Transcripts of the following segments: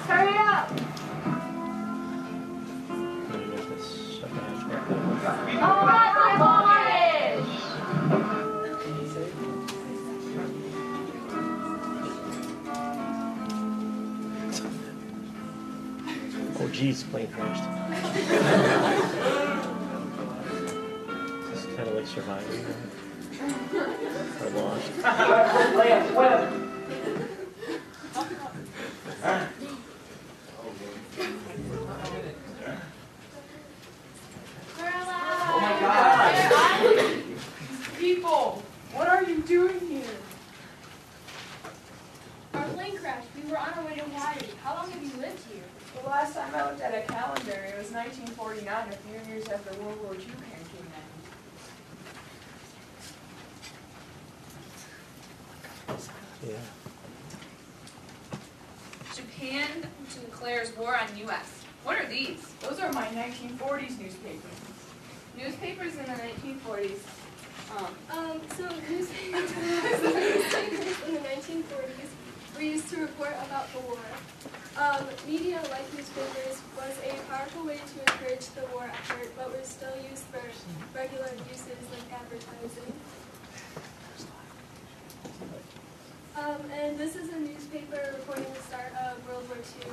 Hurry up! Oh, my boys! Oh, geez, plane crashed. This is kind of like surviving. Or lost. Oh my God! People, what are you doing here? Our plane crashed. We were on our way to Hawaii. How long have you lived here? The last time I looked at a calendar, it was 1949, a few years after World War II came to an end. Yeah. Japan declares war on U.S. What are these? Those are my 1940s newspapers. Newspapers in the 1940s. So newspapers in the 1940s were used to report about the war. Media, like newspapers, was a powerful way to encourage the war effort, but was still used for regular uses like advertising. And this is a newspaper reporting the start of World War II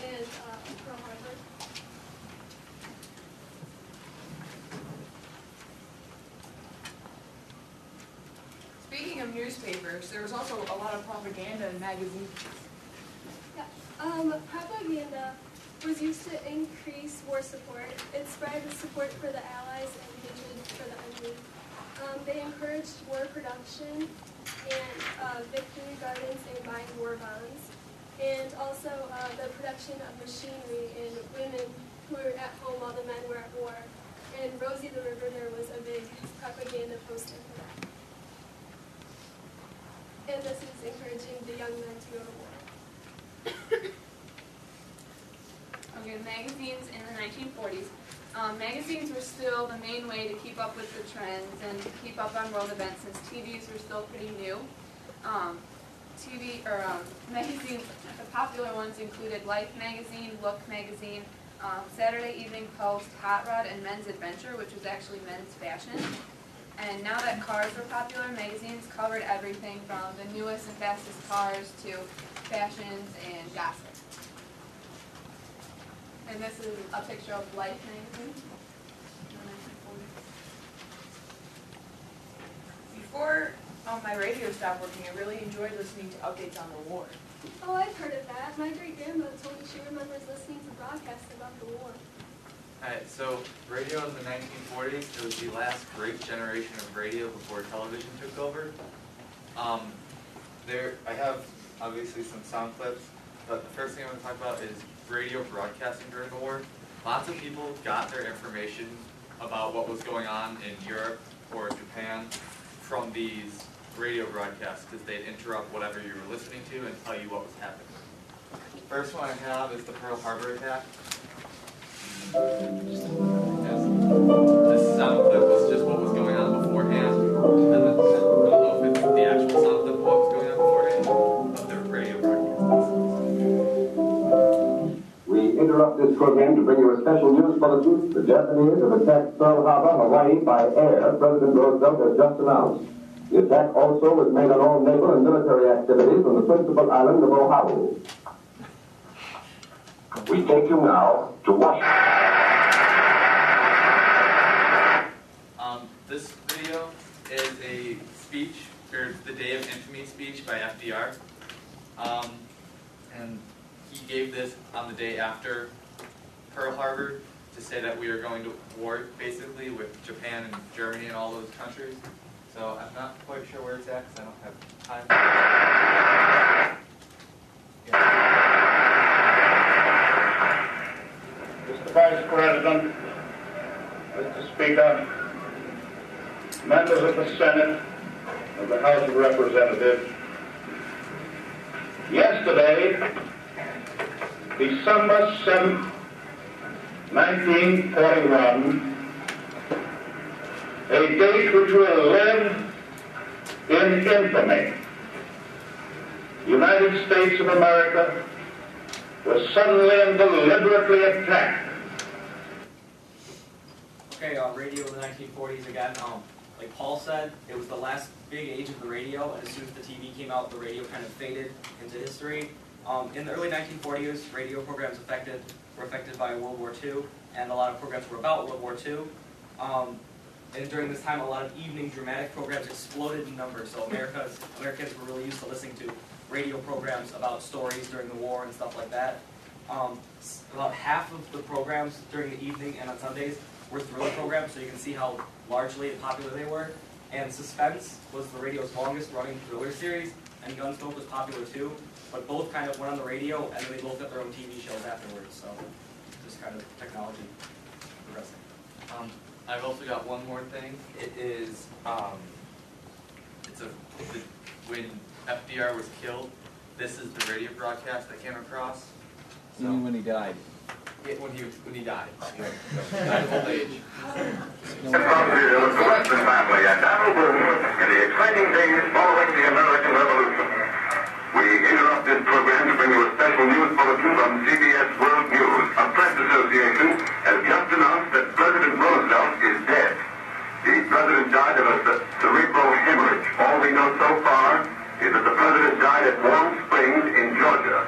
and Pearl Harbor. Speaking of newspapers, there was also a lot of propaganda in magazines. Yeah. Propaganda was used to increase war support. It spread support for the Allies and hatred for the enemy. They encouraged war production and victory gardens and buying war bonds, and also the production of machinery and women who were at home while the men were at war. And Rosie the Riveter was a big propaganda poster for that. And this is encouraging the young men to go to war. Okay, magazines in the 1940s. Magazines were still the main way to keep up with the trends and to keep up on world events since TVs were still pretty new. Magazines, the popular ones included Life magazine, Look magazine, Saturday Evening Post, Hot Rod, and Men's Adventure, which was actually men's fashion. And now that cars were popular, magazines covered everything from the newest and fastest cars to fashions and gossip. And this is a picture of Life magazine. Before my radio stopped working, I really enjoyed listening to updates on the war. Oh, I've heard of that. My great-grandmother told me she remembers listening to broadcasts about the war. Alright, so radio in the 1940s, it was the last great generation of radio before television took over. I have obviously some sound clips, but the first thing I want to talk about is radio broadcasting during the war. Lots of people got their information about what was going on in Europe or Japan from these radio broadcasts because they'd interrupt whatever you were listening to and tell you what was happening. First one I have is the Pearl Harbor attack. This sound clip was just what was going on beforehand. And then, I don't know if it's the actual sound clip of what was going on beforehand, but the radio broadcast. We interrupt this program to bring you a special news bulletin. The Japanese have attacked Pearl Harbor, Hawaii by air. President Roosevelt has just announced. The attack also was made on all naval and military activities on the principal island of Oahu. We take you now to Washington. This video is a speech, or the Day of Infamy speech by FDR. And he gave this on the day after Pearl Harbor to say that we are going to war, basically, with Japan and Germany and all those countries. So I'm not quite sure where it's at because I don't have time. Mr. Vice President, Mr. Speaker, members of the Senate, of the House of Representatives, yesterday, December 7th, 1941, a date which will live in infamy. The United States of America was suddenly and deliberately attacked. Okay, radio in the 1940s again. Like Paul said, it was the last big age of the radio, and as soon as the TV came out, the radio kind of faded into history. In the early 1940s, radio programs were affected by World War II, and a lot of programs were about World War II. And during this time, a lot of evening dramatic programs exploded in numbers, so Americans were really used to listening to radio programs about stories during the war and stuff like that. About half of the programs during the evening and on Sundays were thriller programs, so you can see how largely popular they were. And Suspense was the radio's longest running thriller series, and Gunsmoke was popular too, but both kind of went on the radio, and then they both got their own TV shows afterwards, so just kind of technology progressing. I've also got one more thing. It is, when FDR was killed, this is the radio broadcast I came across. So, You mean when he died? when he died. He died of old age. The Western family and Donald Boone in the exciting days following the American Revolution. We interrupt this program to bring you a special news bulletin from CBS World News. A press association has just announced that President Roosevelt is dead. The president died of a cerebral hemorrhage. All we know so far is that the president died at Warm Springs in Georgia.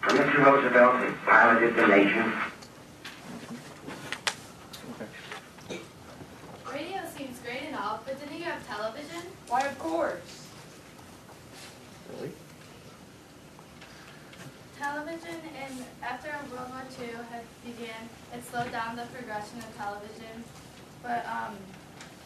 Mr. Roosevelt has piloted the nation. Radio seems great and all, but didn't you have television? Why, of course. Really? Television, after World War II had began, it slowed down the progression of television. But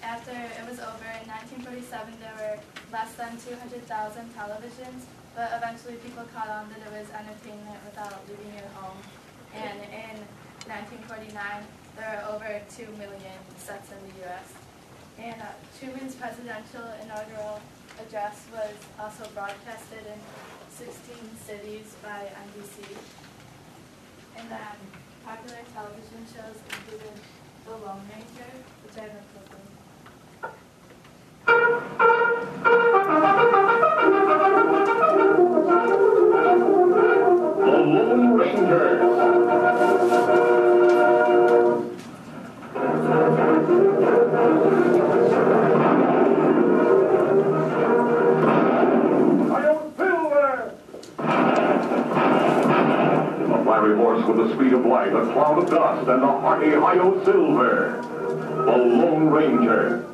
after it was over, in 1947, there were less than 200,000 televisions. But eventually people caught on that it was entertainment without leaving your home. And in 1949, there were over 2 million sets in the U.S. And Truman's presidential inaugural address was also broadcasted in 16 cities by NBC. And then popular television shows included The Lone Ranger, which I have a clip of. The Lone Rangers. A fiery horse with the speed of light, a cloud of dust, and a hearty Hi-Yo Silver. The Lone Ranger.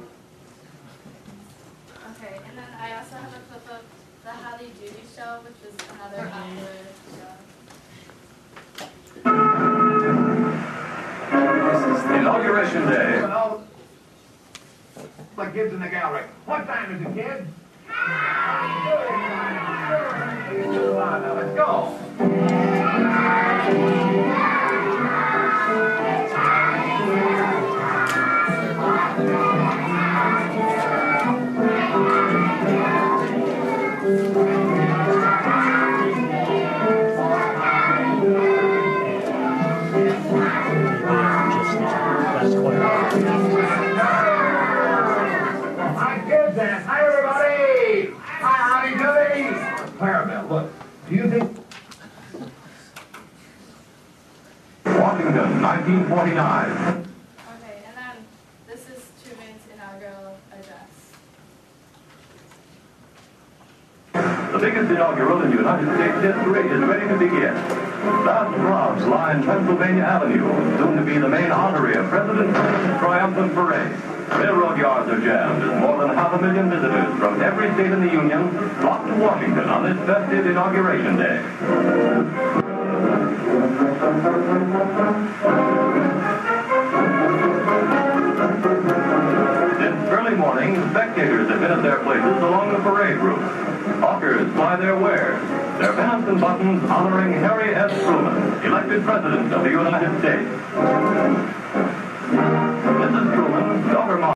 Okay, and then I also have a clip of the Holly Judy Show, which was another popular show. Inauguration Day. The kids in the gallery. What time is it, kids? Now let's go. Hi, kids, and hi, everybody. Hi, howdy, doody. Clarabelle, look, do you think... Washington, 1949. Okay, and then this is Truman's inaugural address. The biggest inaugural in United States history is ready to begin. Vast crowds line Pennsylvania Avenue, soon to be the main artery of President Truman's triumphant parade. Railroad yards are jammed as more than 500,000 visitors from every state in the Union flock to Washington on this festive inauguration day. Since early morning, spectators have been at their places along the parade route. Hawkers fly their wares, their bands and buttons honoring Harry S. Truman, elected President of the United States. Mrs. Truman